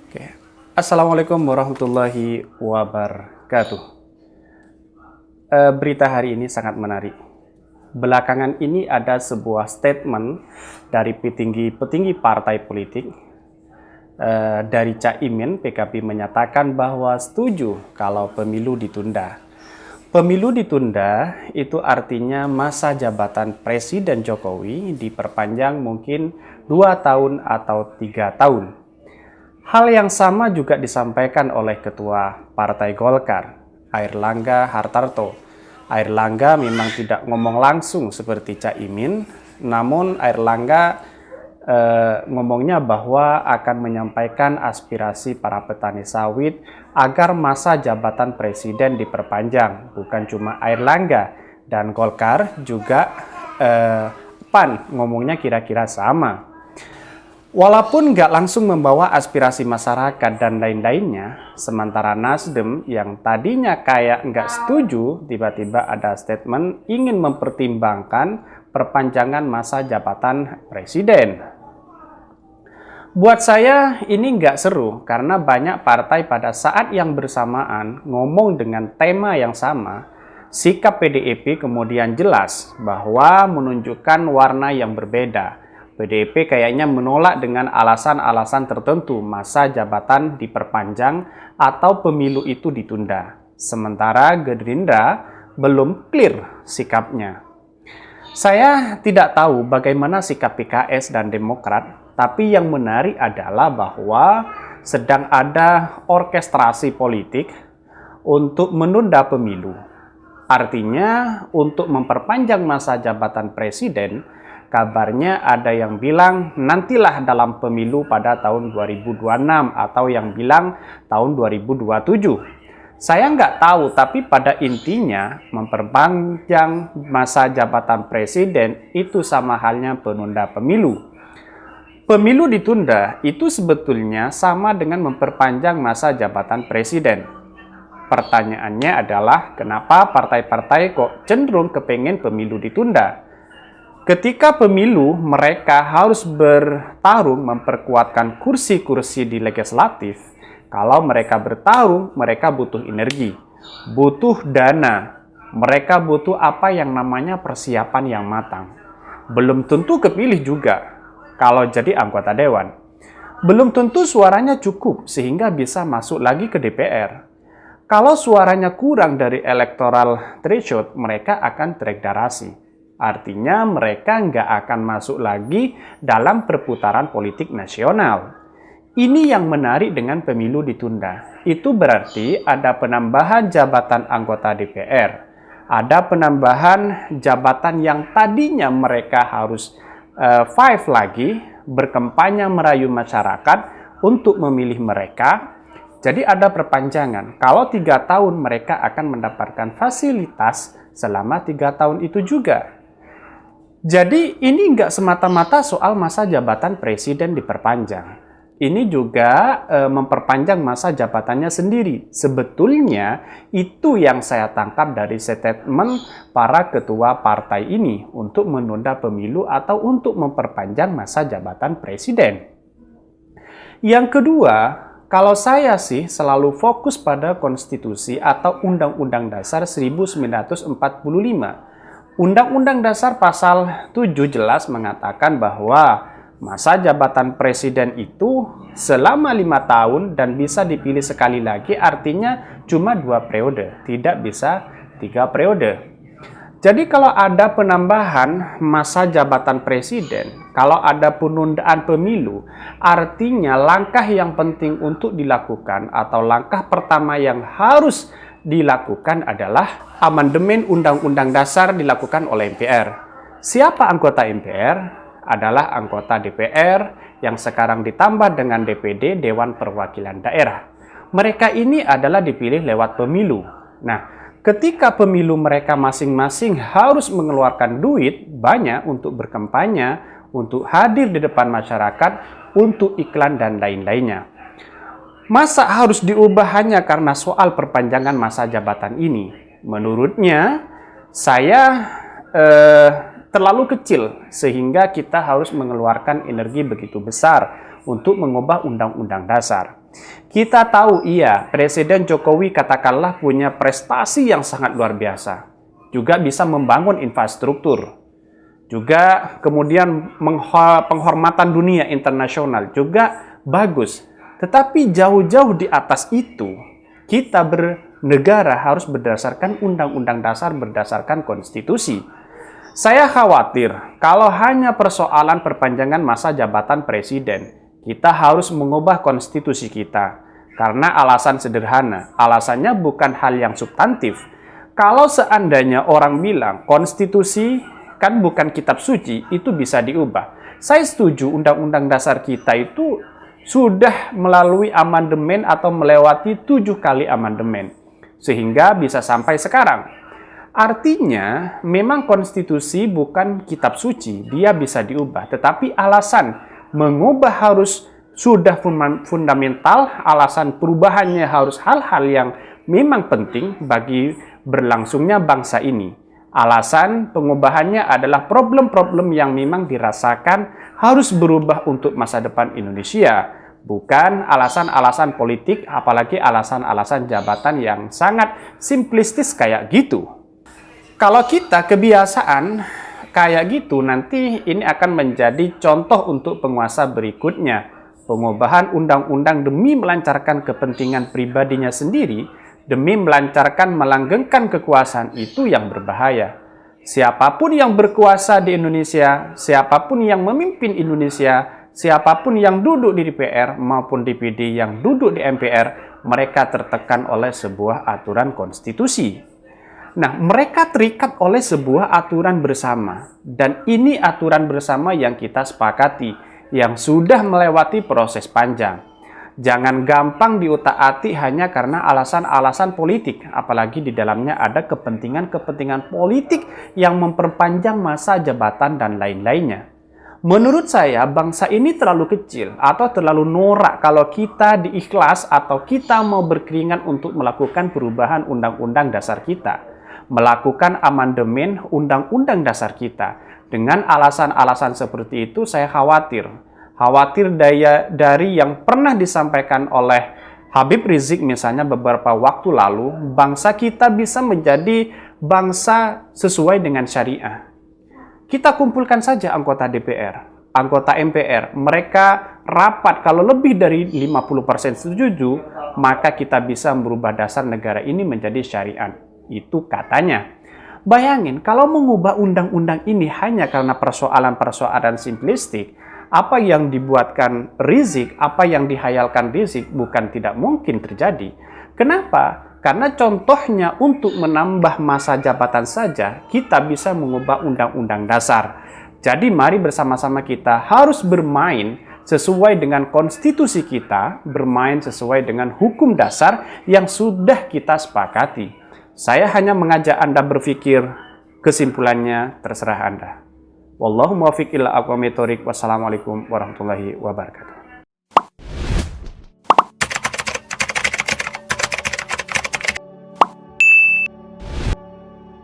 Oke. Assalamualaikum warahmatullahi wabarakatuh. Berita hari ini sangat menarik. Belakangan ini ada sebuah statement dari petinggi partai politik dari Cak Imin. PKB menyatakan bahwa setuju kalau pemilu ditunda. Pemilu ditunda itu artinya masa jabatan Presiden Jokowi diperpanjang mungkin 2 tahun atau 3 tahun. Hal yang sama juga disampaikan oleh Ketua Partai Golkar, Airlangga Hartarto. Airlangga memang tidak ngomong langsung seperti Cak Imin, namun Airlangga ngomongnya bahwa akan menyampaikan aspirasi para petani sawit agar masa jabatan presiden diperpanjang. Bukan cuma Airlangga dan Golkar, juga PAN ngomongnya kira-kira sama. Walaupun nggak langsung membawa aspirasi masyarakat dan lain-lainnya, sementara Nasdem yang tadinya kayak nggak setuju, tiba-tiba ada statement ingin mempertimbangkan perpanjangan masa jabatan presiden. Buat saya ini nggak seru karena banyak partai pada saat yang bersamaan ngomong dengan tema yang sama. Sikap PDIP kemudian jelas bahwa menunjukkan warna yang berbeda. PDIP kayaknya menolak dengan alasan-alasan tertentu masa jabatan diperpanjang atau pemilu itu ditunda. Sementara Gerindra belum clear sikapnya. Saya tidak tahu bagaimana sikap PKS dan Demokrat, tapi yang menarik adalah bahwa sedang ada orkestrasi politik untuk menunda pemilu. Artinya untuk memperpanjang masa jabatan presiden. Kabarnya ada yang bilang nantilah dalam pemilu pada tahun 2026 atau yang bilang tahun 2027. Saya nggak tahu, tapi pada intinya memperpanjang masa jabatan presiden itu sama halnya penunda pemilu. Pemilu ditunda itu sebetulnya sama dengan memperpanjang masa jabatan presiden. Pertanyaannya adalah kenapa partai-partai kok cenderung kepengen pemilu ditunda? Ketika pemilu, mereka harus bertarung memperkuatkan kursi-kursi di legislatif. Kalau mereka bertarung, mereka butuh energi, butuh dana. Mereka butuh apa yang namanya persiapan yang matang. Belum tentu kepilih juga kalau jadi anggota dewan. Belum tentu suaranya cukup sehingga bisa masuk lagi ke DPR. Kalau suaranya kurang dari electoral threshold, mereka akan terdegradasi. Artinya mereka nggak akan masuk lagi dalam perputaran politik nasional. Ini yang menarik dengan pemilu ditunda. Itu berarti ada penambahan jabatan anggota DPR. Ada penambahan jabatan yang tadinya mereka harus fight lagi, berkampanye merayu masyarakat untuk memilih mereka. Jadi ada perpanjangan. Kalau 3 tahun mereka akan mendapatkan fasilitas selama 3 tahun itu juga. Jadi ini nggak semata-mata soal masa jabatan presiden diperpanjang. Ini juga memperpanjang masa jabatannya sendiri. Sebetulnya itu yang saya tangkap dari statement para ketua partai ini untuk menunda pemilu atau untuk memperpanjang masa jabatan presiden. Yang kedua, kalau saya sih selalu fokus pada konstitusi atau Undang-Undang Dasar 1945. Undang-Undang Dasar pasal 7 jelas mengatakan bahwa masa jabatan presiden itu selama 5 tahun dan bisa dipilih sekali lagi, artinya cuma 2 periode, tidak bisa 3 periode. Jadi kalau ada penambahan masa jabatan presiden, kalau ada penundaan pemilu, artinya langkah yang penting untuk dilakukan atau langkah pertama yang harus dilakukan adalah amandemen Undang-Undang Dasar dilakukan oleh MPR. Siapa anggota MPR? Adalah anggota DPR yang sekarang ditambah dengan DPD, Dewan Perwakilan Daerah. Mereka ini adalah dipilih lewat pemilu. Nah, ketika pemilu mereka masing-masing harus mengeluarkan duit banyak untuk berkampanye, untuk hadir di depan masyarakat, untuk iklan dan lain-lainnya. Masa harus diubah hanya karena soal perpanjangan masa jabatan ini? Menurutnya, saya terlalu kecil sehingga kita harus mengeluarkan energi begitu besar untuk mengubah Undang-Undang Dasar. Kita tahu iya, Presiden Jokowi katakanlah punya prestasi yang sangat luar biasa. Juga bisa membangun infrastruktur. Juga kemudian penghormatan dunia internasional juga bagus. Tetapi jauh-jauh di atas itu, kita bernegara harus berdasarkan undang-undang dasar, berdasarkan konstitusi. Saya khawatir kalau hanya persoalan perpanjangan masa jabatan presiden, kita harus mengubah konstitusi kita. Karena alasan sederhana, alasannya bukan hal yang substantif. Kalau seandainya orang bilang konstitusi kan bukan kitab suci, itu bisa diubah. Saya setuju undang-undang dasar kita itu sudah melalui amandemen atau melewati 7 kali amandemen. Sehingga bisa sampai sekarang. Artinya, memang konstitusi bukan kitab suci, dia bisa diubah. Tetapi alasan mengubah harus sudah fundamental, alasan perubahannya harus hal-hal yang memang penting bagi berlangsungnya bangsa ini. Alasan pengubahannya adalah problem-problem yang memang dirasakan harus berubah untuk masa depan Indonesia. Bukan alasan-alasan politik, apalagi alasan-alasan jabatan yang sangat simplistis kayak gitu. Kalau kita kebiasaan kayak gitu, nanti ini akan menjadi contoh untuk penguasa berikutnya. Pengubahan undang-undang demi melancarkan kepentingan pribadinya sendiri, demi melancarkan melanggengkan kekuasaan itu yang berbahaya. Siapapun yang berkuasa di Indonesia, siapapun yang memimpin Indonesia, siapapun yang duduk di DPR maupun DPD yang duduk di MPR, mereka tertekan oleh sebuah aturan konstitusi. Nah, mereka terikat oleh sebuah aturan bersama. Dan ini aturan bersama yang kita sepakati, yang sudah melewati proses panjang. Jangan gampang diutak-atik hanya karena alasan-alasan politik, apalagi di dalamnya ada kepentingan-kepentingan politik yang memperpanjang masa jabatan dan lain-lainnya. Menurut saya, bangsa ini terlalu kecil atau terlalu norak kalau kita diikhlas atau kita mau berkeringat untuk melakukan perubahan undang-undang dasar kita, melakukan amandemen undang-undang dasar kita. Dengan alasan-alasan seperti itu, saya khawatir dari yang pernah disampaikan oleh Habib Rizik misalnya beberapa waktu lalu, bangsa kita bisa menjadi bangsa sesuai dengan syariah. Kita kumpulkan saja anggota DPR, anggota MPR, mereka rapat kalau lebih dari 50% setuju, maka kita bisa merubah dasar negara ini menjadi syariat. Itu katanya. Bayangin, kalau mengubah undang-undang ini hanya karena persoalan-persoalan simplistik, apa yang dibuatkan Rizik, apa yang dihayalkan Rizik bukan tidak mungkin terjadi. Kenapa? Karena contohnya untuk menambah masa jabatan saja, kita bisa mengubah undang-undang dasar. Jadi mari bersama-sama kita harus bermain sesuai dengan konstitusi kita, bermain sesuai dengan hukum dasar yang sudah kita sepakati. Saya hanya mengajak Anda berpikir, kesimpulannya terserah Anda. Wallahu muwaffiq ila aqwamit thoriq. Wassalamualaikum warahmatullahi wabarakatuh.